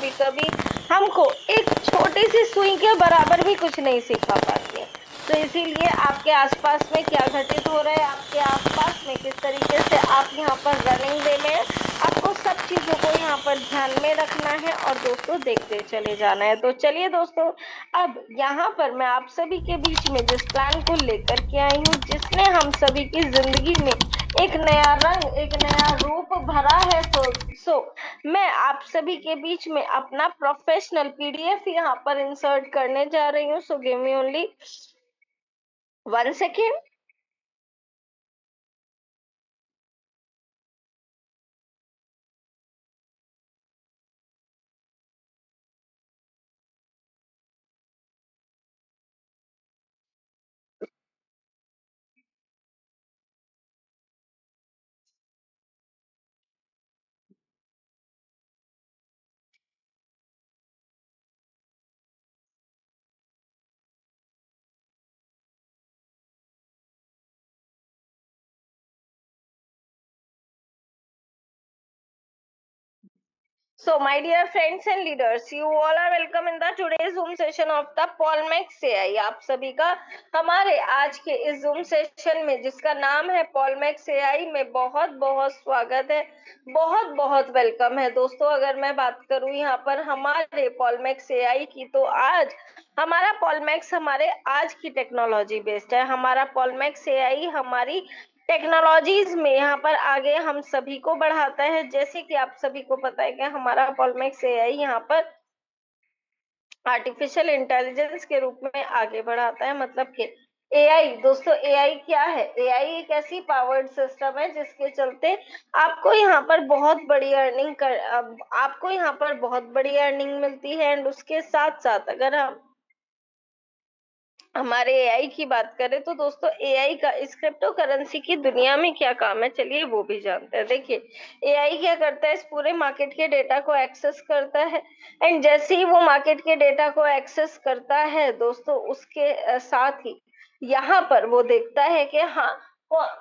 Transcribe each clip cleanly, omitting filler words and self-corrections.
कभी कभी हमको एक छोटी सी सुई के बराबर भी कुछ नहीं सिखा पाती है। तो इसीलिए आपके आसपास में क्या घटित हो रहा है, आपके आसपास में किस तरीके से आप यहाँ पर रनिंग वे में है, आपको सब चीजों को यहाँ पर ध्यान में रखना है और दोस्तों देखते चले जाना है। तो चलिए दोस्तों, अब यहाँ पर मैं आप सभी के बीच में जिस प्लान को लेकर के आई हूँ, जिसने हम सभी की जिंदगी में एक नया रंग, एक नया रूप भरा है, सो मैं आप सभी के बीच में अपना प्रोफेशनल पीडीएफ यहाँ पर इंसर्ट करने जा रही हूँ। So give me only 1 second. So, my dear friends and leaders, you all are welcome in the today's Zoom session of the Polmex AI। आप सभी का हमारे आज के इस Zoom सेशन में, जिसका नाम है Polmex AI, में बहुत बहुत स्वागत है, बहुत बहुत वेलकम है। दोस्तों, अगर मैं बात करूं यहाँ पर हमारे Polmex AI की, तो आज हमारा Polmex हमारे आज की टेक्नोलॉजी बेस्ड है। हमारा Polmex AI हमारी टेक्नोलॉजीज में यहाँ पर आगे हम सभी को बढ़ाता है। जैसे कि आप सभी को पता है कि हमारा पॉलमेक्स एआई यहाँ पर आर्टिफिशियल इंटेलिजेंस के रूप में आगे बढ़ाता है। मतलब कि एआई, दोस्तों एआई क्या है? एआई एक ऐसी पावर्ड सिस्टम है जिसके चलते आपको यहाँ पर बहुत बड़ी आपको यहाँ पर बहुत बड़ी अर्निंग मिलती है। एंड उसके साथ साथ अगर हम हमारे एआई की बात करें, तो दोस्तों एआई का इस क्रिप्टो करेंसी की दुनिया में क्या काम है, चलिए वो भी जानते हैं। देखिए, एआई क्या करता है, इस पूरे मार्केट के डेटा को एक्सेस करता है। एंड जैसे ही वो मार्केट के डेटा को एक्सेस करता है दोस्तों, उसके साथ ही यहाँ पर वो देखता है कि हाँ,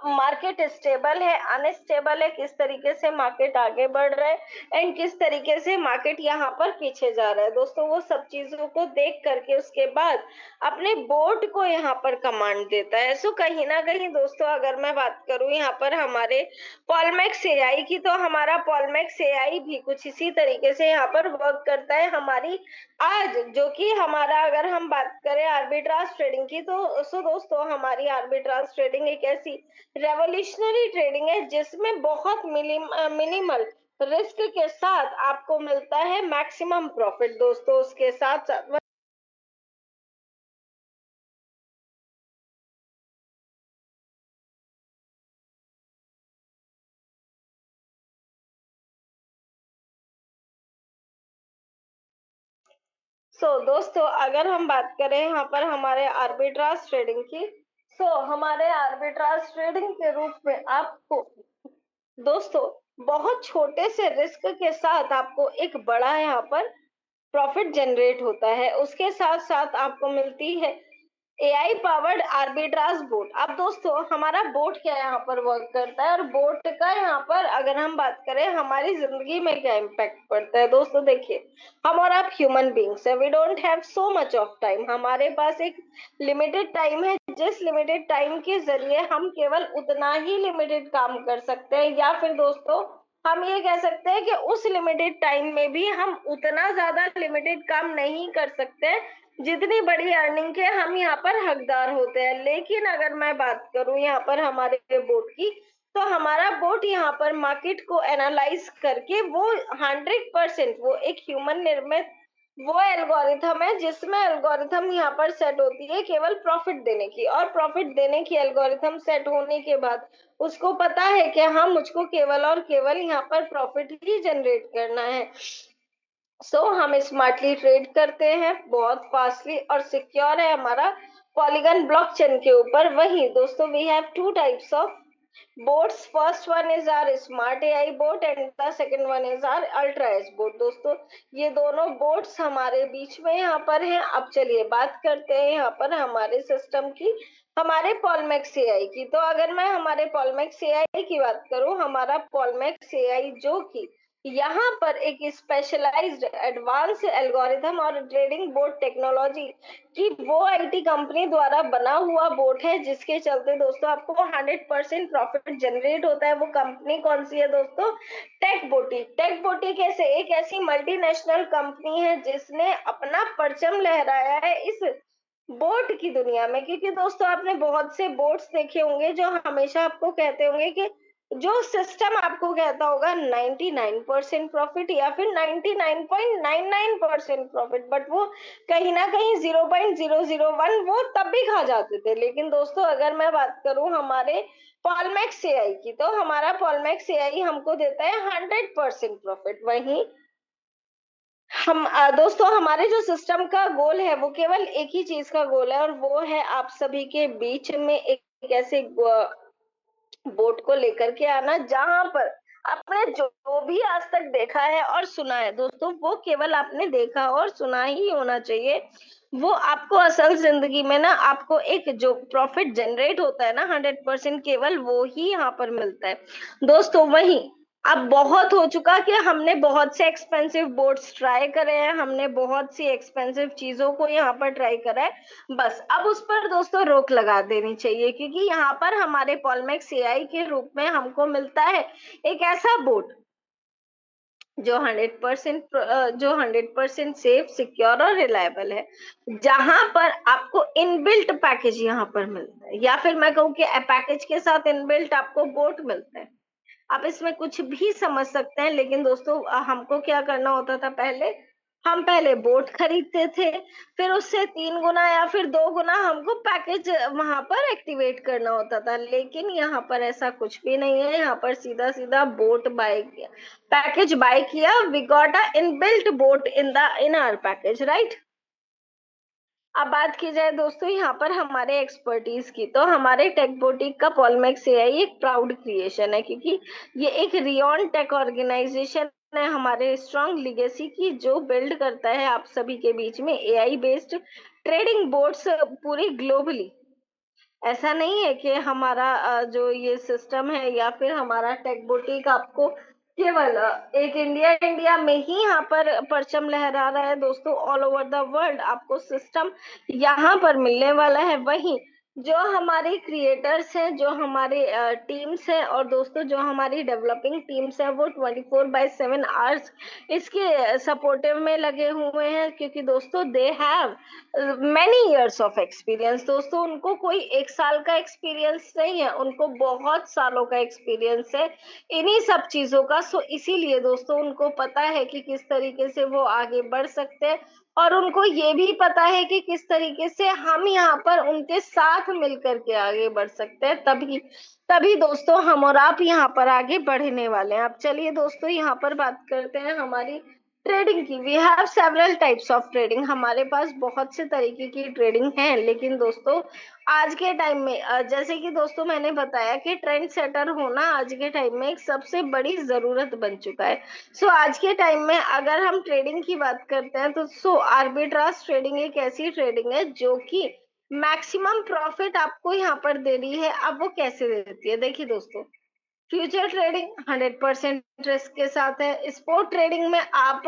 मार्केट स्टेबल है, अनस्टेबल है, किस तरीके से मार्केट आगे बढ़ रहा है एंड किस तरीके से मार्केट यहाँ पर पीछे जा रहा है। दोस्तों, वो सब चीजों को देख करके उसके बाद अपने बोर्ड को यहाँ पर कमांड देता है। सो कहीं ना कहीं दोस्तों, अगर मैं बात करूं यहाँ पर हमारे पॉलमेक्स एआई की, तो हमारा पॉलमेक्स एआई भी कुछ इसी तरीके से यहाँ पर वर्क करता है। हमारी आज जो कि हमारा, अगर हम बात करें आर्बिट्राज ट्रेडिंग की, तो दोस्तों हमारी आर्बिट्राज ट्रेडिंग एक ऐसी रेवोल्यूशनरी ट्रेडिंग है जिसमें बहुत मिनिमल रिस्क के साथ आपको मिलता है मैक्सिमम प्रॉफिट। दोस्तों, उसके साथ साथ दोस्तों, अगर हम बात करें यहाँ पर हमारे आर्बिट्राज ट्रेडिंग की, हमारे आर्बिट्राज ट्रेडिंग के रूप में आपको दोस्तों बहुत छोटे से रिस्क के साथ आपको एक बड़ा यहाँ पर प्रॉफिट जनरेट होता है। उसके साथ साथ आपको मिलती है एआई पावर्ड आर्बिट्राज बोट। अब दोस्तों, हमारा बोट क्या यहाँ पर वर्क करता है और बोट का यहाँ पर अगर हम बात करें हमारी जिंदगी में क्या इम्पैक्ट पड़ता है। दोस्तों देखिए, हम और आप ह्यूमन बींग्स है, we don't have so much of time. हमारे पास एक लिमिटेड टाइम है, जिस लिमिटेड टाइम के जरिए हम केवल उतना ही लिमिटेड काम कर सकते हैं, या फिर दोस्तों हम ये कह सकते हैं कि उस लिमिटेड टाइम में भी हम उतना ज्यादा लिमिटेड काम नहीं कर सकते जितनी बड़ी अर्निंग के हम यहाँ पर हकदार होते हैं। लेकिन अगर मैं बात करूं यहाँ पर हमारे बोट की, तो हमारा बोट यहाँ पर मार्केट को एनालाइज करके वो 100% वो एक ह्यूमन निर्मित वो एल्गोरिथम है, जिसमें एल्गोरिथम यहाँ पर सेट होती है केवल प्रॉफिट देने की। और प्रॉफिट देने की एल्गोरिथम सेट होने के बाद उसको पता है कि हाँ, मुझको केवल और केवल यहाँ पर प्रॉफिट ही जनरेट करना है। हम स्मार्टली ट्रेड करते हैं, बहुत फास्टली और सिक्योर है हमारा पॉलीगन ब्लॉकचेन के ऊपर। वही दोस्तों, we have two types of bots. First one is our smart AI bot and the second one is our ultra edge bot. दोस्तों, ये दोनों बोट्स हमारे बीच में यहाँ पर हैं। अब चलिए बात करते हैं यहाँ पर हमारे सिस्टम की, हमारे पॉलमेक्स एआई की। तो अगर मैं हमारे पॉलमेक्स एआई की बात करूं, हमारा पॉलमेक्स एआई जो कि यहाँ पर एक स्पेशलाइज्ड एडवांस एल्गोरिथम और ट्रेडिंग बोर्ड टेक्नोलॉजी की वो आईटी कंपनी द्वारा बना हुआ बोर्ड है, जिसके चलते दोस्तों आपको 100% प्रॉफिट जनरेट होता है। वो कंपनी कौन सी है दोस्तों? टेकबोटी। टेकबोटी कैसे एक ऐसी मल्टीनेशनल कंपनी है जिसने अपना परचम लहराया है इस बोट की दुनिया में, क्योंकि दोस्तों आपने बहुत से बोट्स देखे होंगे जो हमेशा आपको कहते होंगे कि जो सिस्टम आपको कहता होगा 99% प्रॉफिट या फिर 99.99% प्रॉफिट, बट वो कहीं ना कहीं 0.001 वो तब भी खा जाते थे। लेकिन दोस्तों अगर मैं बात करूं हमारे पॉलमैक्स एआई की, तो हमारा पॉलमैक्स एआई हमको देता है 100% प्रॉफिट। वहीं हम दोस्तों हमारे जो सिस्टम का गोल है वो केवल एक ही चीज का गोल है, और वो है आप सभी के बीच में एक ऐसे बोट को लेकर के आना जहां पर आपने जो भी आज तक देखा है और सुना है दोस्तों, वो केवल आपने देखा और सुना ही होना चाहिए। वो आपको असल जिंदगी में ना आपको एक जो प्रॉफिट जनरेट होता है ना 100%, केवल वो ही यहाँ पर मिलता है दोस्तों। वही अब बहुत हो चुका कि हमने बहुत से एक्सपेंसिव बोट्स ट्राई करे हैं, हमने बहुत सी एक्सपेंसिव चीजों को यहाँ पर ट्राई करा है। बस अब उस पर दोस्तों रोक लगा देनी चाहिए, क्योंकि यहाँ पर हमारे पॉलमैक्स एआई के रूप में हमको मिलता है एक ऐसा बोट जो 100% सेफ, सिक्योर और रिलायबल है, जहां पर आपको इनबिल्ट पैकेज यहाँ पर मिलता है, या फिर मैं कहूँ कि पैकेज के साथ इनबिल्ट आपको बोट मिलता है। आप इसमें कुछ भी समझ सकते हैं, लेकिन दोस्तों हमको क्या करना होता था पहले? हम पहले बोट खरीदते थे, फिर उससे 3 गुना या फिर 2 गुना हमको पैकेज वहां पर एक्टिवेट करना होता था। लेकिन यहाँ पर ऐसा कुछ भी नहीं है, यहाँ पर सीधा सीधा बोट बाय किया, पैकेज बाय किया, we got a inbuilt bot in our package, right. अब बात की जाए दोस्तों यहाँ पर हमारे एक्सपर्टीज की, तो हमारे टेक बोटिक का पॉलमैक्स एआई एक प्राउड क्रिएशन है, क्योंकि ये एक रियॉन टेक ऑर्गेनाइजेशन है हमारे स्ट्रॉन्ग लिगेसी की, जो बिल्ड करता है आप सभी के बीच में एआई बेस्ड ट्रेडिंग बोर्ड्स पूरी ग्लोबली। ऐसा नहीं है कि हमारा जो ये सिस्टम है या फिर हमारा टेक बुटीक आपको केवल एक इंडिया में ही यहाँ पर परचम लहरा रहा है दोस्तों। ऑल ओवर द वर्ल्ड आपको सिस्टम यहाँ पर मिलने वाला है। वहीं जो हमारे क्रिएटर्स हैं, जो हमारे टीम्स हैं, और दोस्तों जो हमारी डेवलपिंग टीम्स हैं, वो 24/7 आवर्स इसके सपोर्टिव में लगे हुए हैं, क्योंकि दोस्तों they have many years of experience. दोस्तों उनको कोई 1 साल का एक्सपीरियंस नहीं है, उनको बहुत सालों का एक्सपीरियंस है इन्हीं सब चीजों का। सो इसीलिए दोस्तों उनको पता है कि किस तरीके से वो आगे बढ़ सकते हैं, और उनको ये भी पता है कि किस तरीके से हम यहाँ पर उनके साथ मिलकर के आगे बढ़ सकते हैं। तभी तभी दोस्तों हम और आप यहाँ पर आगे बढ़ने वाले हैं। अब चलिए दोस्तों यहाँ पर बात करते हैं हमारी ट्रेडिंग की। We have several types of trading, हमारे पास बहुत से तरीके की ट्रेडिंग है। लेकिन दोस्तों आज के टाइम में जैसे कि दोस्तों मैंने बताया कि ट्रेंड सेटर होना आज के टाइम में एक सबसे बड़ी जरूरत बन चुका है। सो आज के टाइम में अगर हम ट्रेडिंग की बात करते हैं तो आर्बिट्राज ट्रेडिंग एक ऐसी ट्रेडिंग है जो कि मैक्सिमम प्रॉफिट आपको यहाँ पर दे रही है। अब वो कैसे देती है? देखिए दोस्तों, फ्यूचर ट्रेडिंग 100% रिस्क के साथ है। स्पोर्ट ट्रेडिंग में आप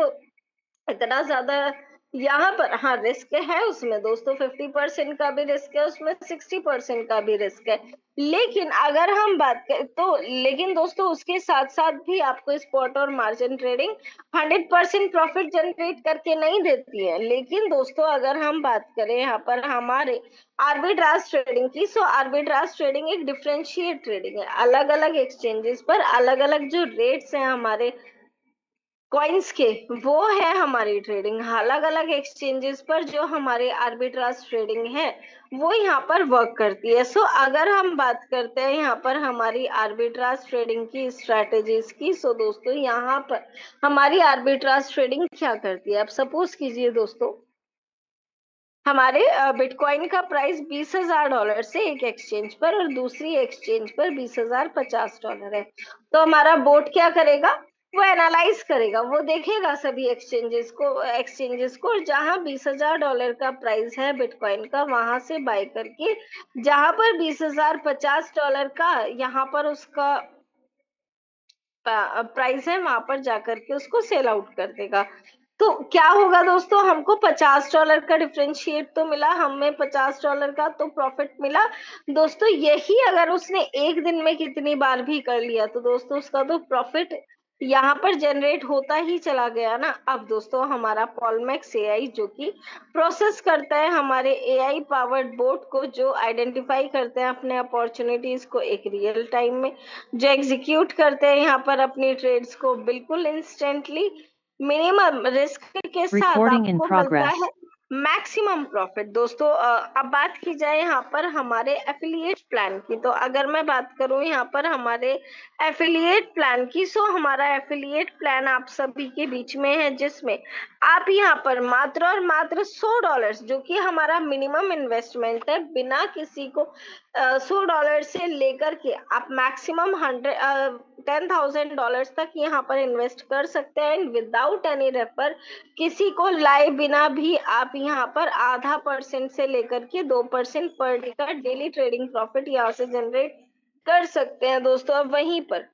इतना ज्यादा यहाँ पर, हाँ रिस्क है उसमें दोस्तों, 50% का भी रिस्क है उसमें, 60% का भी रिस्क है। लेकिन अगर हम बात करें तो, लेकिन दोस्तों उसके साथ साथ भी आपको स्पॉट और मार्जिन ट्रेडिंग 100% प्रॉफिट जनरेट करके नहीं देती है। लेकिन दोस्तों अगर हम बात करें यहाँ पर हमारे आर्बिट्राज ट्रेडिंग की, सो आर्बिट्राज ट्रेडिंग एक डिफरेंशिएट ट्रेडिंग है। अलग अलग एक्सचेंजेस पर अलग अलग जो रेट्स हैं हमारे कॉइन्स के, वो है हमारी ट्रेडिंग। अलग अलग एक्सचेंजेस पर जो हमारे आर्बिट्राज ट्रेडिंग है वो यहाँ पर वर्क करती है। सो अगर हम बात करते हैं यहाँ पर हमारी आर्बिट्राज ट्रेडिंग की स्ट्रेटेजीज की, सो दोस्तों यहाँ पर हमारी आर्बिट्राज ट्रेडिंग क्या करती है? अब सपोज कीजिए दोस्तों हमारे बिटकॉइन का प्राइस $20,000 से एक एक्सचेंज पर और दूसरी एक्सचेंज पर $20,050 है। तो हमारा बोट क्या करेगा? वो एनालाइज करेगा, वो देखेगा सभी एक्सचेंजेस को, और जहां $20,000 का प्राइस है बिटकॉइन का, वहां से बाय करके जहां पर $20,050 का यहाँ पर उसका प्राइस है वहां पर जाकर के उसको सेल आउट कर देगा। तो क्या होगा दोस्तों, हमको $50 का डिफरेंशिएट तो मिला, हमें $50 का तो प्रॉफिट मिला। दोस्तों यही अगर उसने एक दिन में कितनी बार भी कर लिया तो दोस्तों उसका तो प्रॉफिट यहाँ पर जनरेट होता ही चला गया ना। अब दोस्तों हमारा पॉलमैक्स एआई जो कि प्रोसेस करता है हमारे एआई पावर्ड बोट को, जो आइडेंटिफाई करते हैं अपने अपॉर्चुनिटीज को एक रियल टाइम में, जो एग्जीक्यूट करते हैं यहाँ पर अपनी ट्रेड्स को बिल्कुल इंस्टेंटली, मिनिमम रिस्क के साथ Recording in आपको मिलता progress. है मैक्सिमम प्रॉफिट। दोस्तों अब बात की जाए यहाँ पर हमारे एफिलिएट प्लान की, तो अगर मैं बात करूँ यहाँ पर हमारे एफिलिएट प्लान की, सो हमारा एफिलिएट प्लान आप सभी के बीच में है, जिसमें आप यहाँ पर मात्र और मात्र $100 जो कि हमारा मिनिमम इन्वेस्टमेंट है, बिना किसी को $100 से लेकर के आप मैक्सिमम $10,000 तक यहाँ पर इन्वेस्ट कर सकते हैं विदाउट एनी रेफर। किसी को लाए बिना भी आप यहाँ पर 0.5% से लेकर के 2% पर डे का डेली ट्रेडिंग प्रॉफिट यहाँ से जनरेट कर सकते हैं दोस्तों। अब वहीं पर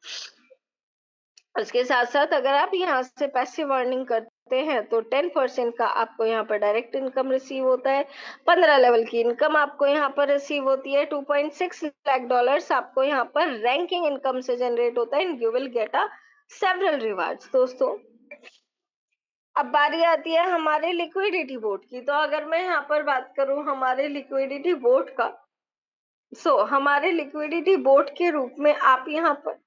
उसके साथ साथ अगर आप यहाँ से पैसिव अर्निंग करते हैं तो 10% का आपको यहाँ पर डायरेक्ट इनकम रिसीव होता है, 15 लेवल की इनकम आपको यहाँ पर रिसीव होती है, $2.6 लाख आपको यहाँ पर रैंकिंग इनकम से जनरेट होता है, and you will get a several rewards. दोस्तों अब बारी आती है हमारे लिक्विडिटी बोर्ड की, तो अगर मैं यहाँ पर बात करूँ हमारे लिक्विडिटी बोर्ड का, सो हमारे लिक्विडिटी बोर्ड के रूप में आप यहाँ पर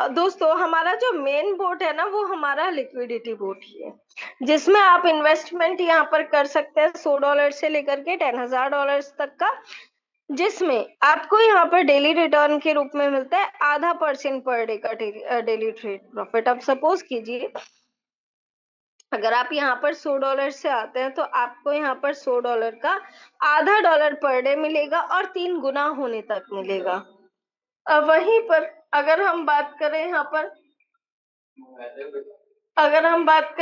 दोस्तों हमारा जो मेन बोर्ड है ना वो हमारा लिक्विडिटी बोर्ड ही है, जिसमें आप इन्वेस्टमेंट यहाँ पर कर सकते हैं $100 से लेकर के $10,000 तक का, जिसमें आपको यहाँ पर डेली रिटर्न के रूप में मिलता है 0.5% पर डे का डेली ट्रेड प्रॉफिट। अब सपोज कीजिए अगर आप यहाँ पर $100 से आते हैं तो आपको यहाँ पर $100 का $0.5 पर डे मिलेगा और 3 गुना होने तक मिलेगा। वहीं पर अगर हम बात करें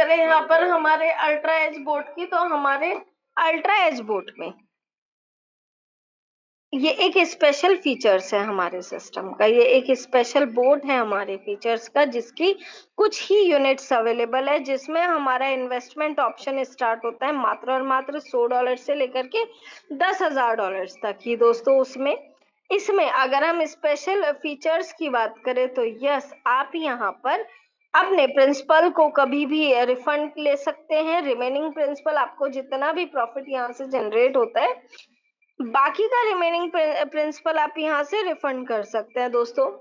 यहाँ पर हमारे अल्ट्रा एज बोर्ड की, तो हमारे अल्ट्रा एज बोर्ड में ये एक स्पेशल फीचर्स है हमारे सिस्टम का, ये एक स्पेशल बोर्ड है हमारे फीचर्स का, जिसकी कुछ ही यूनिट्स अवेलेबल है, जिसमें हमारा इन्वेस्टमेंट ऑप्शन स्टार्ट होता है मात्र और मात्र $100 से लेकर के $10,000 तक ही। दोस्तों इसमें अगर हम स्पेशल फीचर्स की बात करें तो यस, आप यहाँ पर अपने प्रिंसिपल को कभी भी रिफंड ले सकते हैं। रिमेनिंग प्रिंसिपल आपको जितना भी प्रॉफिट यहाँ से जनरेट होता है, बाकी का रिमेनिंग प्रिंसिपल आप यहाँ से रिफंड कर सकते हैं। दोस्तों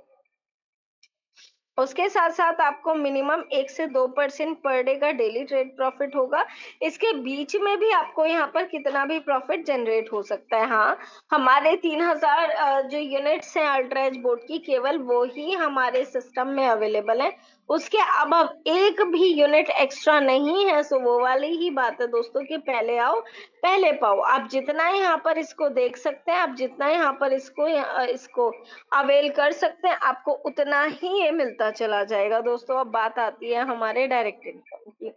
उसके साथ साथ आपको मिनिमम 1 से 2% पर डे का डेली ट्रेड प्रॉफिट होगा। इसके बीच में भी आपको यहाँ पर कितना भी प्रॉफिट जनरेट हो सकता है। हाँ, हमारे 3000 जो यूनिट्स हैं अल्ट्रा एज बोर्ड की, केवल वो ही हमारे सिस्टम में अवेलेबल है, उसके अब एक भी यूनिट एक्स्ट्रा नहीं है। सो वो वाली ही बात है दोस्तों कि पहले आओ पहले पाओ। आप जितना यहाँ पर इसको देख सकते हैं, आप जितना यहाँ पर इसको अवेल कर सकते हैं, आपको उतना ही ये मिलता चला जाएगा। दोस्तों अब बात आती है हमारे डायरेक्ट इनकम की।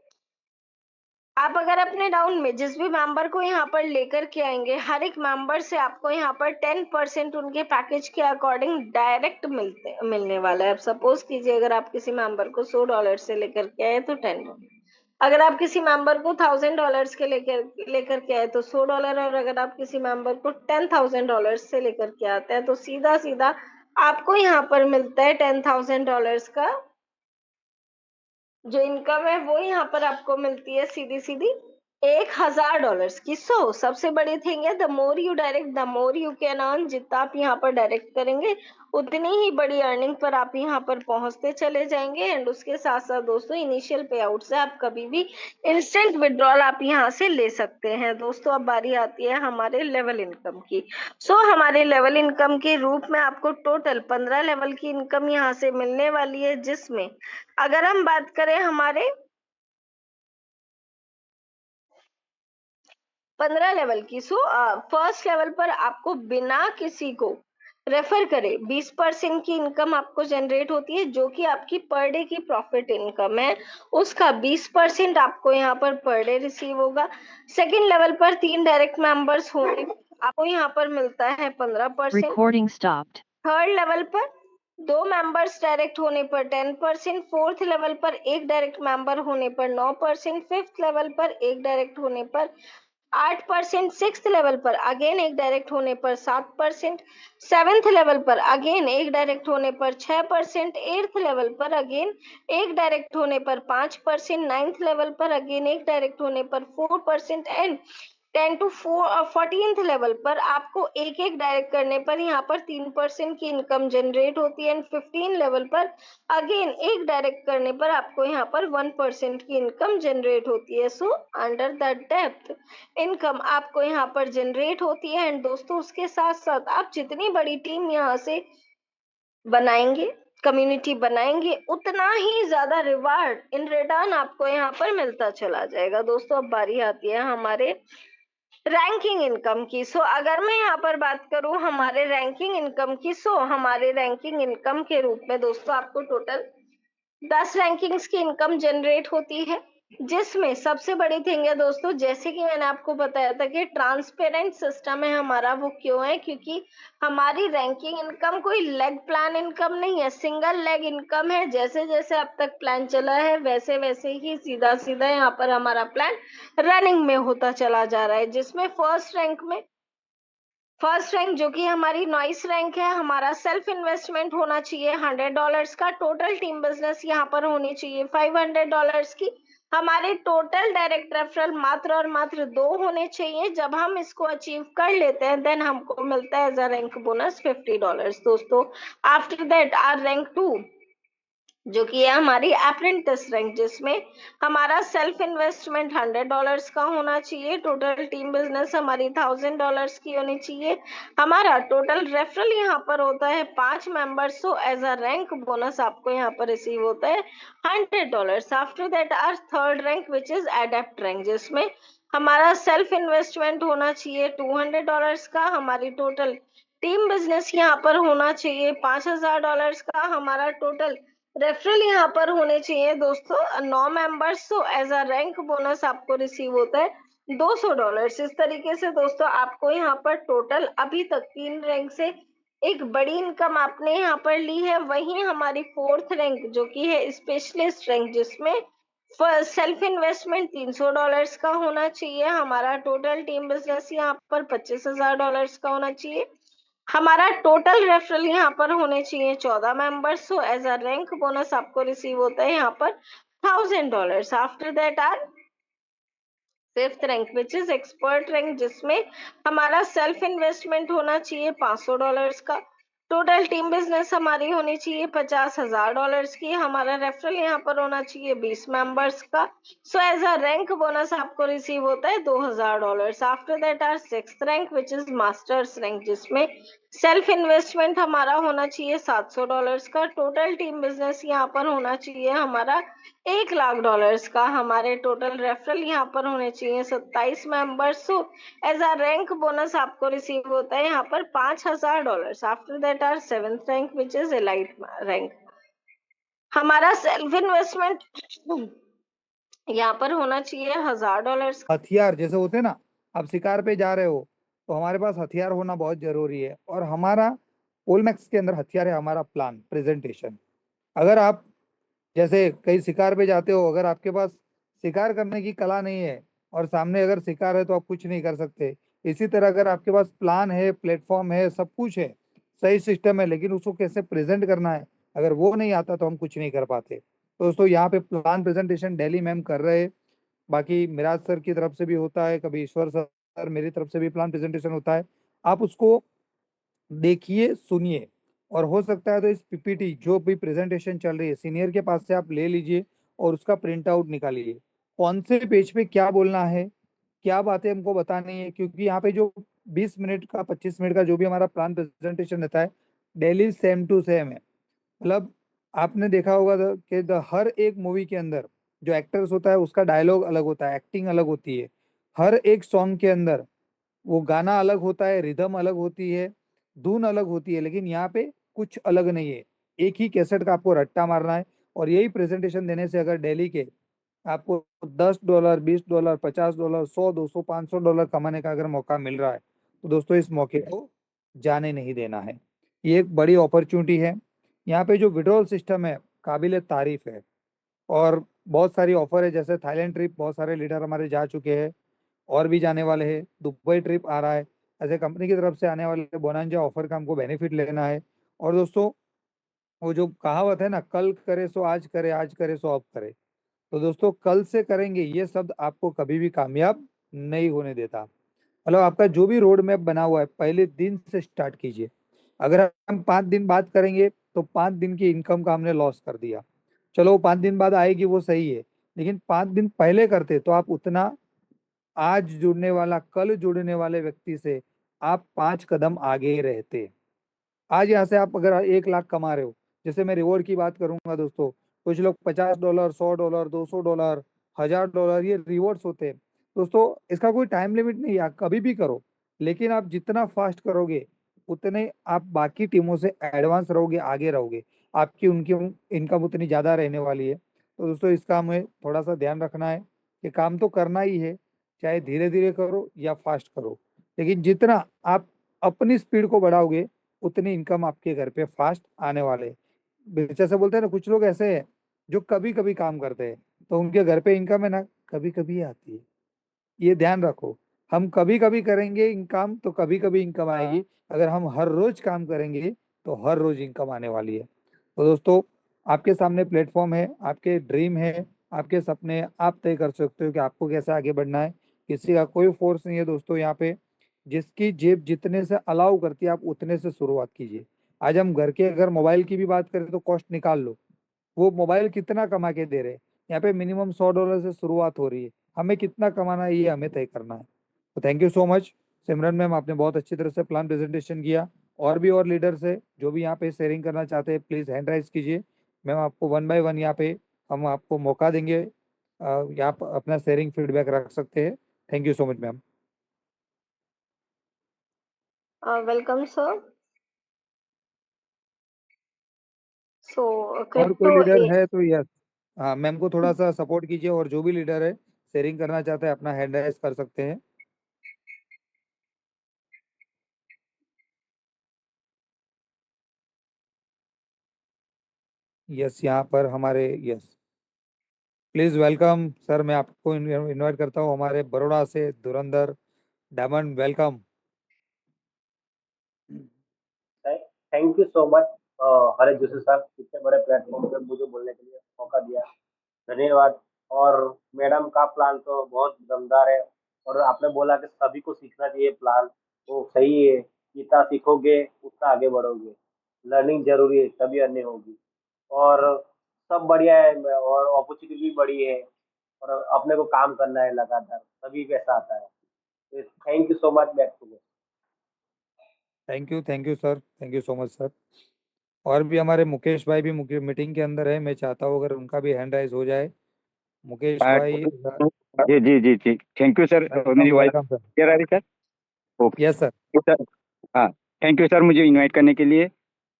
आप अगर अपने डाउन में जिस भी मेंबर को यहाँ पर लेकर के आएंगे, हर एक मेंबर से आपको यहाँ पर 10% उनके पैकेज के अकॉर्डिंग डायरेक्ट मिलने वाला है। अब सपोज कीजिए अगर आप किसी मेंबर को $100 से लेकर के आए तो $10, अगर आप किसी मेंबर को $1,000 के लेकर के आए तो $100, और अगर आप किसी मेंबर को $10,000 से लेकर के आते हैं तो सीधा सीधा आपको यहाँ पर मिलता है $10,000 का जो इनकम है, वो यहाँ पर आपको मिलती है सीधी सीधी $1,000 की। सो सबसे बड़ी थिंग है, the more you direct the more you can earn. जितना आप यहाँ पर डायरेक्ट करेंगे उतनी ही बड़ी अर्निंग पर आप यहाँ पर पहुंचते चले जाएंगे। एंड उसके साथ साथ दोस्तों इनिशियल पे आउट से आप कभी भी इंस्टेंट विड्रॉल आप यहाँ से ले सकते हैं। दोस्तों अब बारी आती है हमारे लेवल इनकम की। सो हमारे लेवल इनकम के रूप में आपको टोटल 15 लेवल की इनकम यहाँ से मिलने वाली है, जिसमें अगर हम बात करें हमारे 15 लेवल की, सो फर्स्ट लेवल पर आपको बिना किसी को रेफर करे 20% की इनकम आपको जनरेट होती है, जो कि आपकी पर डे की प्रॉफिट इनकम है, उसका 20% आपको यहाँ पर डे रिसीव होगा। सेकेंड लेवल पर 3 डायरेक्ट मेंबर्स होंगे, आपको यहाँ पर मिलता है 15%। Recording stopped. थर्ड लेवल पर 2 मेंबर्स डायरेक्ट होने पर 10%, फोर्थ लेवल पर एक डायरेक्ट मेंबर होने पर 9%, फिफ्थ लेवल पर एक डायरेक्ट होने पर 8%, सिक्स्थ लेवल पर अगेन एक डायरेक्ट होने पर 7%, सेवेंथ लेवल पर अगेन एक डायरेक्ट होने पर 6%, एट्थ लेवल पर अगेन एक डायरेक्ट होने पर 5%, नाइन्थ लेवल पर अगेन एक डायरेक्ट होने पर 4%, एंड 10 टू 14th लेवल पर आपको एक एक डायरेक्ट करने पर यहाँ पर 3% की इनकम जनरेट होती है, एंड 15 लेवल पर अगेन एक डायरेक्ट करने पर आपको यहाँ पर 1% की इनकम जनरेट होती है। So under the depth income आपको यहाँ पर जनरेट होती है। एंड दोस्तों उसके साथ साथ आप जितनी बड़ी टीम यहाँ से बनाएंगे, कम्युनिटी बनाएंगे, उतना ही ज्यादा रिवार्ड इन रिटर्न आपको यहाँ पर मिलता चला जाएगा। दोस्तों अब बारी आती है हमारे रैंकिंग इनकम की। सो अगर मैं यहाँ पर बात करूं हमारे रैंकिंग इनकम की, सो हमारे रैंकिंग इनकम के रूप में दोस्तों आपको टोटल 10 रैंकिंग्स की इनकम जनरेट होती है, जिसमें सबसे बड़ी थिंग है दोस्तों, जैसे कि मैंने आपको बताया था कि ट्रांसपेरेंट सिस्टम है हमारा। वो क्यों है? क्योंकि हमारी रैंकिंग इनकम कोई लेग प्लान इनकम नहीं है, सिंगल लेग इनकम है। जैसे जैसे अब तक प्लान चला है वैसे वैसे ही सीधा सीधा यहाँ पर हमारा प्लान रनिंग में होता चला जा रहा है, जिसमें फर्स्ट रैंक जो कि हमारी नॉइस रैंक है, हमारा सेल्फ इन्वेस्टमेंट होना चाहिए $100 का, टोटल टीम बिजनेस यहाँ पर होनी चाहिए $500 की, हमारे टोटल डायरेक्ट रेफरल मात्र और मात्र 2 होने चाहिए। जब हम इसको अचीव कर लेते हैं देन हमको मिलता है एज अ रैंक बोनस $50 दोस्तों। आफ्टर दैट आर रैंक 2 जो कि है हमारी अप्रेंटिस रैंक, जिसमें हमारा सेल्फ इन्वेस्टमेंट $100 का होना चाहिए, टोटल टीम बिजनेस हमारी $1000 की होनी चाहिए, हमारा टोटल रेफरल यहाँ पर होता है 5 members, so as a rank bonus आपको यहाँ पर रिसीव होता है $100। After that our third rank which is adept rank, जिसमें हमारा सेल्फ इन्वेस्टमेंट होना चाहिए $200 का, हमारी टोटल टीम बिजनेस यहाँ पर होना चाहिए $5000 का, हमारा टोटल रेफरल यहाँ पर होने चाहिए दोस्तों 9 मेंबर्स, तो एज अ रैंक बोनस आपको रिसीव होता है $200। इस तरीके से दोस्तों आपको यहाँ पर टोटल अभी तक 3 रैंक से एक बड़ी इनकम आपने यहाँ पर ली है। वहीं हमारी फोर्थ रैंक जो कि है स्पेशलिस्ट रैंक, जिसमें सेल्फ इन्वेस्टमेंट $300 का होना चाहिए, हमारा टोटल टीम बिजनेस यहाँ पर $25000 का होना चाहिए, हमारा टोटल रेफरल यहाँ पर होने चाहिए 14 members, so as a rank bonus आपको रिसीव होता है यहाँ पर $1000। After that our fifth rank which is expert rank, जिसमें हमारा सेल्फ इन्वेस्टमेंट होना चाहिए $500 का, टोटल टीम बिजनेस हमारी होनी चाहिए $50000 की, हमारा रेफरल यहाँ पर होना चाहिए 20 मेंबर्स का, so as a rank bonus आपको रिसीव होता है $2000। After that our sixth rank which is masters rank, जिसमें सेल्फ इन्वेस्टमेंट हमारा होना चाहिए $700 का, टोटल टीम बिजनेस यहाँ पर होना चाहिए हमारा $1,00,000 का, हमारे टोटल रेफरल यहाँ पर होने चाहिए 27 members, so as a rank bonus आपको रिसीव होता है यहाँ पर $5000। After that our seventh rank which is elite rank, हमारा सेल्फ इन्वेस्टमेंट यहाँ पर होना चाहिए $1000। हथियार जैसे होते हैं ना, आप शिकार पे जा रहे हो तो हमारे पास हथियार होना बहुत जरूरी है, और हमारा ओलमैक्स के अंदर हथियार है हमारा प्लान प्रेजेंटेशन। अगर आप जैसे कहीं शिकार पे जाते हो, अगर आपके पास शिकार करने की कला नहीं है और सामने अगर शिकार है तो आप कुछ नहीं कर सकते। इसी तरह अगर आपके पास प्लान है, प्लेटफॉर्म है, सब कुछ है, सही सिस्टम है, लेकिन उसको कैसे प्रेजेंट करना है अगर वो नहीं आता तो हम कुछ नहीं कर पाते। तो दोस्तों यहाँ पे प्लान प्रेजेंटेशन डेली मैम कर रहे हैं, बाकी मिराज सर की तरफ से भी होता है, कभी ईश्वर सर मेरी तरफ से भी प्लान प्रेजेंटेशन होता है। आप उसको देखिए, सुनिए, और हो सकता है तो इस पीपीटी जो भी प्रेजेंटेशन चल रही है सीनियर के पास से आप ले लीजिए और उसका प्रिंट आउट निकालिए, कौन से पेज पे क्या बोलना है, क्या बातें हमको बतानी है। क्योंकि यहाँ पे जो 20 मिनट का 25 मिनट का जो भी हमारा प्लान प्रेजेंटेशन रहता है डेली सेम टू सेम है। मतलब आपने देखा होगा कि हर एक मूवी के अंदर जो एक्टर्स होता है उसका डायलॉग अलग होता है, एक्टिंग अलग होती है, हर एक सॉन्ग के अंदर वो गाना अलग होता है, रिदम अलग होती है, धुन अलग होती है, लेकिन यहाँ पे कुछ अलग नहीं है। एक ही कैसेट का आपको रट्टा मारना है, और यही प्रेजेंटेशन देने से अगर डेली के आपको $10, $20, $50, 100, 200, $500 कमाने का अगर मौका मिल रहा है तो दोस्तों इस मौके को जाने नहीं देना है। ये एक बड़ी अपॉर्चुनिटी है। यहाँ पे जो विड्रॉल सिस्टम है काबिल तारीफ है, और बहुत सारी ऑफर है, जैसे थाईलैंड ट्रिप बहुत सारे लीडर हमारे जा चुके हैं और भी जाने वाले हैं, दुबई ट्रिप आ रहा है। ऐसे कंपनी की तरफ से आने वाले बोनांजा ऑफर का हमको बेनिफिट लेना है। और दोस्तों, वो जो कहावत है ना, कल करे सो आज करे, आज करे सो अब करे, तो दोस्तों कल से करेंगे ये शब्द आपको कभी भी कामयाब नहीं होने देता। मतलब आपका जो भी रोड मैप बना हुआ है पहले दिन से स्टार्ट कीजिए। अगर हम 5 दिन बाद करेंगे तो 5 दिन की इनकम का हमने लॉस कर दिया। चलो 5 दिन बाद आएगी वो सही है, लेकिन 5 दिन पहले करते तो आप उतना, आज जुड़ने वाला कल जुड़ने वाले व्यक्ति से आप 5 कदम आगे रहते। आज यहाँ से आप अगर 1 लाख कमा रहे हो, जैसे मैं रिवॉर्ड की बात करूंगा दोस्तों, कुछ लोग $50, $100, $200, $1000 ये रिवॉर्ड्स होते हैं। दोस्तों इसका कोई टाइम लिमिट नहीं है, आप कभी भी करो, लेकिन आप जितना फास्ट करोगे उतने आप बाकी टीमों से एडवांस रहोगे, आगे रहोगे, आपकी उनकी इनकम उतनी ज़्यादा रहने वाली है। तो दोस्तों इसका हमें थोड़ा सा ध्यान रखना है कि काम तो करना ही है, चाहे धीरे धीरे करो या फास्ट करो, लेकिन जितना आप अपनी स्पीड को बढ़ाओगे उतनी इनकम आपके घर पे फास्ट आने वाले हैं। जैसे बोलते हैं ना, कुछ लोग ऐसे हैं जो कभी कभी काम करते हैं तो उनके घर पे इनकम है ना कभी कभी आती है। ये ध्यान रखो, हम कभी कभी करेंगे इनकम तो कभी कभी इनकम आएगी, अगर हम हर रोज काम करेंगे तो हर रोज इनकम आने वाली है। तो दोस्तों, आपके सामने प्लेटफॉर्म है, आपके ड्रीम है, आपके सपने, आप तय कर सकते हो कि आपको कैसे आगे बढ़ना है। किसी का कोई फोर्स नहीं है दोस्तों यहाँ पे, जिसकी जेब जितने से अलाउ करती है आप उतने से शुरुआत कीजिए। आज हम घर के अगर मोबाइल की भी बात करें तो कॉस्ट निकाल लो, वो मोबाइल कितना कमा के दे रहे हैं, यहाँ पे मिनिमम $100 से शुरुआत हो रही है। हमें कितना कमाना है ये हमें तय करना है। तो thank you so much Simran ma'am, आपने बहुत अच्छी तरह से प्लान प्रेजेंटेशन किया। और भी और लीडर्स है जो भी यहाँ पे शेयरिंग करना चाहते हैं, प्लीज हैंड राइज कीजिए। मैम आपको 1 बाय 1 यहाँ पे हम आपको मौका देंगे, यहाँ पर अपना शेयरिंग फीडबैक रख सकते हैं। Thank you so much ma'am. Welcome, sir. So, और कोई crypto लीडर is है तो यस, हाँ मैम को थोड़ा सा सपोर्ट कीजिए, और जो भी लीडर है शेयरिंग करना चाहते हैं अपना हैंड राइज कर सकते हैं। यस, यहाँ पर हमारे, यस, प्लीज वेलकम सर, मैं आपको इनवाइट करता हूँ हमारे बड़ौदा से धुरंधर diamond, welcome. Thank you so much Hare Joshi sir, इतने बड़े प्लेटफॉर्म पे मुझे बोलने के लिए मौका दिया, धन्यवाद। और मैडम का प्लान तो बहुत दमदार है, और आपने बोला कि सभी को सीखना चाहिए प्लान, वो सही है। जितना सीखोगे उतना आगे बढ़ोगे, लर्निंग जरूरी है तभी अर्निंग होगी। और सब बढ़िया है, और अपॉर्चुनिटी भी बड़ी है, और अपने को काम करना है लगातार तभी पैसा आता है। Thank you so much, back to. Thank you sir, thank you so much sir. और भी हमारे मुकेश भाई भी मीटिंग के अंदर है, मैं चाहता हूँ अगर उनका भी हैंड राइज हो जाए। मुकेश भाई, जी जी जी जी, थैंक यू सर। मेरी welcome voice welcome sir. Clear आ रही सर? Okay yes sir. सर। हाँ, थैंक यू सर मुझे इनवाइट करने के लिए।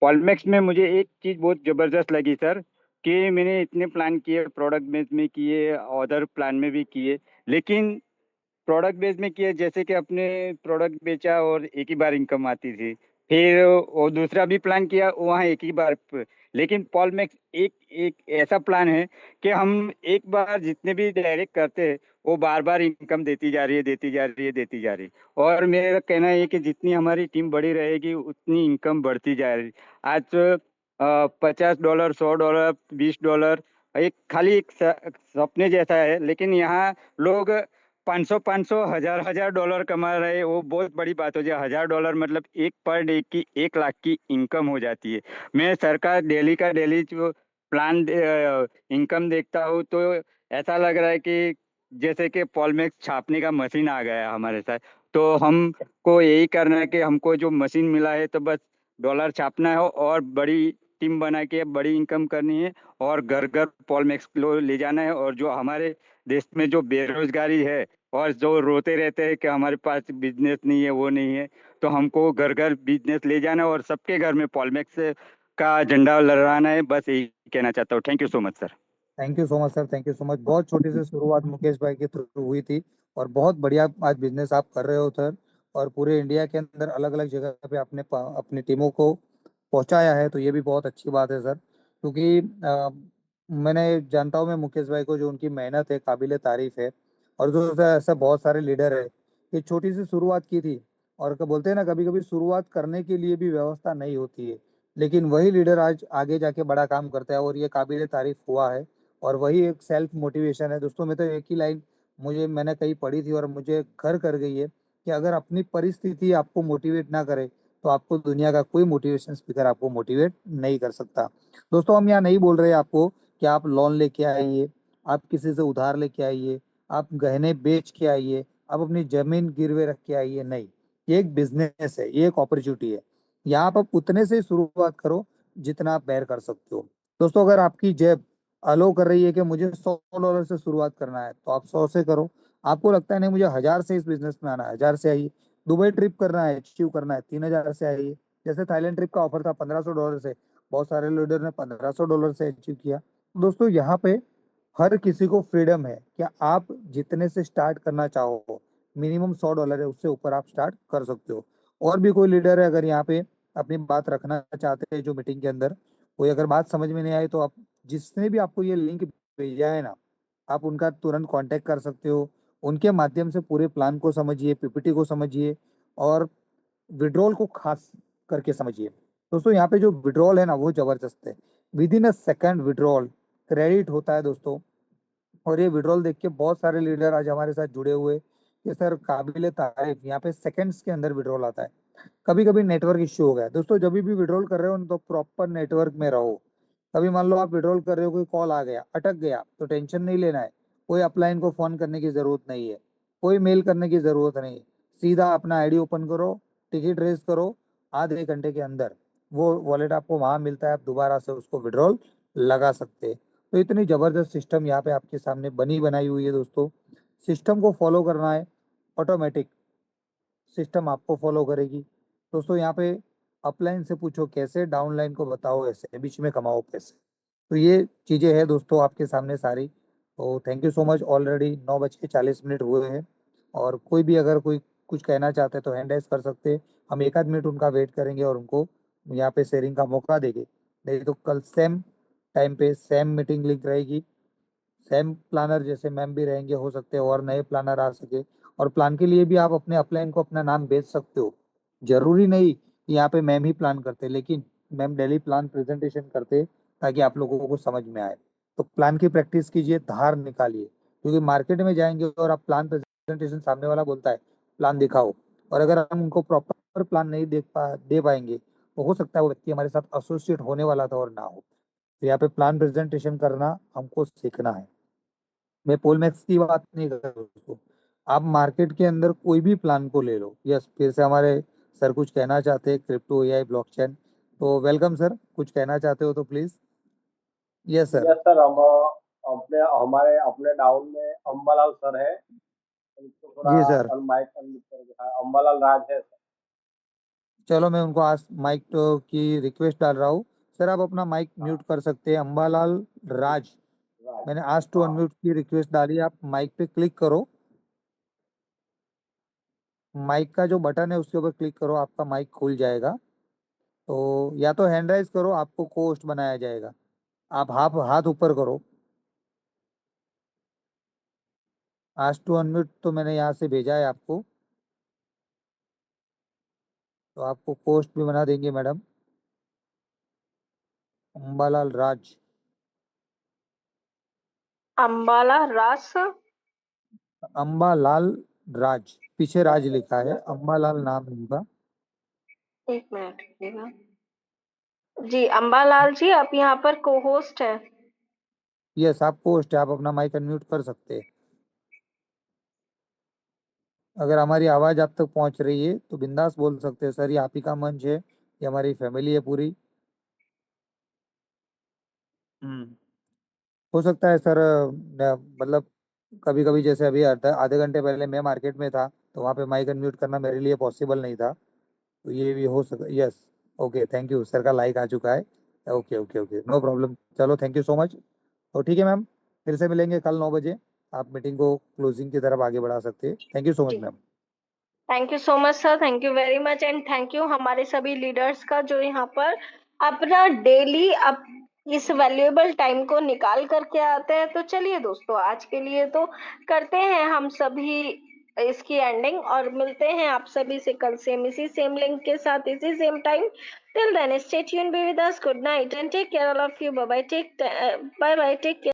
पॉलमैक्स में मुझे एक चीज़ बहुत ज़बरदस्त लगी सर, कि मैंने इतने प्लान किए, प्रोडक्ट बेस में किए, अदर प्लान में भी किए, लेकिन प्रोडक्ट बेस में किया, जैसे कि अपने प्रोडक्ट बेचा और एक ही बार इनकम आती थी। फिर और दूसरा भी प्लान किया, वहाँ एक ही बार लेकिन पॉलमैक्स एक एक ऐसा प्लान है कि हम एक बार जितने भी डायरेक्ट करते हैं वो बार बार इनकम देती जा रही है, देती जा रही है, देती जा रही है। और मेरा कहना है कि जितनी हमारी टीम बड़ी रहेगी उतनी इनकम बढ़ती जा रही है। आज $50, $100, $20 एक खाली एक सपने जैसा है, लेकिन यहाँ लोग 500 500 हजार हजार डॉलर कमा रहे हैं। वो बहुत बड़ी बात हो जाए। $1000 मतलब एक पर डे की 1 लाख की इनकम हो जाती है। मैं सरकार डेली का डेली जो प्लान इनकम देखता हूँ तो ऐसा लग रहा है कि जैसे कि पॉलमैक्स छापने का मशीन आ गया है हमारे साथ। तो हमको यही करना है कि हमको जो मशीन मिला है तो बस डॉलर छापना है और बड़ी टीम बना के बड़ी इनकम करनी है, और घर घर पॉलमैक्स को ले जाना है। और जो हमारे देश में जो बेरोजगारी है और जो रोते रहते हैं कि हमारे पास बिजनेस नहीं है, वो नहीं है, तो हमको घर घर बिजनेस ले जाना है और सबके घर में पॉलमैक्स का झंडा लहराना है। बस यही कहना चाहता हूँ। Thank you so much sir. Thank you so much sir, thank you so much. बहुत छोटी सी शुरुआत मुकेश भाई के थ्रू हुई थी, और बहुत बढ़िया आज बिजनेस आप कर रहे हो सर। और पूरे इंडिया के अंदर अलग अलग जगह पे अपने अपनी टीमों को पहुंचाया है, तो ये भी बहुत अच्छी बात है सर। क्योंकि मैंने जानता हूँ मैं मुकेश भाई को, जो उनकी मेहनत है काबिले तारीफ है। और जो ऐसे बहुत सारे लीडर है कि छोटी सी शुरुआत की थी, और बोलते हैं ना, कभी कभी शुरुआत करने के लिए भी व्यवस्था नहीं होती है, लेकिन वही लीडर आज आगे जाके बड़ा काम करता है, और ये काबिले तारीफ हुआ है। और वही एक सेल्फ मोटिवेशन है दोस्तों। मैं तो एक ही लाइन मैंने कहीं पढ़ी थी और मुझे घर कर गई है, कि अगर अपनी परिस्थिति आपको मोटिवेट ना करे, तो आपको दुनिया का कोई मोटिवेशन स्पीकर आपको मोटिवेट नहीं कर सकता। दोस्तों, हम यहाँ नहीं बोल रहे आपको कि आप लोन लेके आइए, आप किसी से उधार लेके आइए, आप गहने बेच के आइए, आप अपनी जमीन गिरवे रख के आइए, नहीं। ये एक बिजनेस है, ये एक अपॉर्चुनिटी है। यहाँ आप उतने से शुरुआत करो जितना आप बेयर कर सकते हो। दोस्तों, अगर आपकी जेब अलो कर रही है कि मुझे $100 से शुरुआत करना है, तो आप 100 से करो। आपको लगता है नहीं मुझे 1000 से इस बिजनेस में आना है, 1000 से आइए। दुबई ट्रिप करना है, अचीव करना है, 3000 से आइए। जैसे थाईलैंड ट्रिप का ऑफर था $1500 से, बहुत सारे लीडर ने $1500 से अचीव किया। दोस्तों, यहाँ पे हर किसी को फ्रीडम है कि आप जितने से स्टार्ट करना चाहो, मिनिमम $100 है, उससे ऊपर आप स्टार्ट कर सकते हो। और भी कोई लीडर है अगर यहाँ पे अपनी बात रखना चाहते हैं जो मीटिंग के अंदर, कोई अगर बात समझ में नहीं आई, तो आप जिसने भी आपको ये लिंक भेजा है ना, आप उनका तुरंत कांटेक्ट कर सकते हो। उनके माध्यम से पूरे प्लान को समझिए, पीपीटी को समझिए, और विड्रॉल को खास करके समझिए। दोस्तों, यहाँ पे जो विड्रॉल है ना, वो जबरदस्त है। With in a second withdrawal credit होता है दोस्तों। और ये विड्रॉल देख के बहुत सारे लीडर आज हमारे साथ जुड़े हुए कि सर काबिले तारीफ, यहाँ पे सेकंड्स के अंदर विड्रॉल आता है। कभी कभी नेटवर्क इश्यू हो गया दोस्तों, जब भी विड्रॉल कर रहे हो ना, तो प्रॉपर नेटवर्क में रहो। कभी मान लो आप विड्रॉल कर रहे हो, कोई कॉल आ गया, अटक गया, तो टेंशन नहीं लेना है। कोई अपलाइन को फोन करने की जरूरत नहीं है, कोई मेल करने की जरूरत नहीं है। सीधा अपना आईडी ओपन करो, टिकट रेज करो, आधे घंटे के अंदर वो वॉलेट आपको वहां मिलता है, आप दोबारा से उसको विड्रॉल लगा सकते हैं। तो इतनी जबरदस्त सिस्टम यहाँ पे आपके सामने बनी बनाई हुई है दोस्तों। सिस्टम को फॉलो करना है, ऑटोमेटिक सिस्टम आपको फॉलो करेगी। दोस्तों, यहाँ पे अपलाइन से पूछो कैसे, डाउनलाइन को बताओ ऐसे, बीच में कमाओ पैसे। तो ये चीजें हैं दोस्तों आपके सामने सारी। तो thank you so much. Already 9:40 हुए हैं, और कोई भी अगर कोई कुछ कहना चाहते हैं तो हैंड राइज कर सकते हैं। हम एक आध मिनट उनका वेट करेंगे और उनको यहाँ पे शेयरिंग का मौका देंगे। नहीं तो कल सेम टाइम पे सेम मीटिंग लिंक रहेगी, सेम प्लानर जैसे मैम भी रहेंगे, हो सकते हैं और नए प्लानर आ सके। और प्लान के लिए भी आप अपने अपलाइन को अपना नाम बेच सकते हो। जरूरी नहीं कि यहाँ पे मैम ही प्लान करते, लेकिन मैम डेली प्लान प्रेजेंटेशन करते ताकि आप लोगों को समझ में आए। तो प्लान की प्रैक्टिस कीजिए, धार निकालिए। क्योंकि मार्केट में जाएंगे और आप प्लान प्रेजेंटेशन, सामने वाला बोलता है प्लान दिखाओ, और अगर हम उनको प्रॉपर प्लान नहीं दे पाएंगे, तो हो सकता है वो व्यक्ति हमारे साथ एसोसिएट होने वाला था और ना हो। तो यहाँ पे प्लान प्रेजेंटेशन करना हमको सीखना है। मैं पोलमैक्स की बात नहीं कर रहा हूँ दोस्तों। आप मार्केट के अंदर कोई भी प्लान को ले लो। यस, फिर से हमारे सर कुछ कहना चाहते हैं, क्रिप्टो, एआई, ब्लॉकचेन। तो वेलकम सर, कुछ कहना चाहते हो तो please. Yes sir. Yes sir, हम अपने हमारे अपने डाउन में अम्बालाल सर है, उनको थोड़ा जी सर। माइक अनम्यूट करके, हाँ, अम्बालाल राज है सर। चलो, मैं उनको आज माइक की रिक्वेस्ट डाल रहा हूँ। सर, आप अपना माइक हाँ, म्यूट कर सकते हैं, अंबालाल राज। राज। मैंने आज टू हाँ, अनम्यूट की रिक्वेस्ट डाली, आप माइक पे क्लिक करो। माइक का जो बटन है उसके ऊपर क्लिक करो, आपका माइक खुल जाएगा। तो या तो हैंड राइज करो, आपको कोस्ट बनाया जाएगा। आप हाथ हाथ ऊपर करो। आज टू अनम्यूट तो मैंने यहाँ से भेजा है आपको, तो आपको पोस्ट भी बना देंगे मैडम। अंबालाल राज। अंबाला रास। अंबालाल राज, पीछे राज यस लिखा सर, है, यस सर। अंबालाल नाम उनका। एक मिनट रुकिएगा। जी अंबालाल जी, आप यहाँ पर को होस्ट है। यस, आप पोस्ट है, आप अपना माइक अनम्यूट कर सकते हैं। अगर हमारी आवाज आप तक पहुंच रही है तो बिंदास बोल सकते हैं, सर ये आप ही का मंच है, ये हमारी फैमिली है पूरी। हम्म। हो सकता है सर, मतलब कभी कभी जैसे अभी आधे आधे घंटे पहले मैं मार्केट में था, तो वहाँ पे माइक अनम्यूट करना मेरे लिए पॉसिबल नहीं था। तो ये भी हो सकता। Yes. Okay, thank you sir, का लाइक आ चुका है। Okay okay okay, no problem. चलो, थैंक यू सो मच। तो ठीक है मैम, फिर से मिलेंगे कल 9 बजे। आप मीटिंग को क्लोजिंग की तरफ आगे बढ़ा सकते हैं। थैंक यू सो मच जी ma'am. Thank you so much sir, thank you very much and thank you हमारे सभी लीडर्स का जो यहाँ पर अपना डेली इस वैल्यूएबल टाइम को निकाल करके आते हैं। तो चलिए दोस्तों, आज के लिए तो करते हैं हम सभी इसकी एंडिंग, और मिलते हैं आप सभी से कल सेम इसी सेम लिंक के साथ इसी same time. Till then stay tuned, be with us, good night and take care all of you. Bye bye, take care.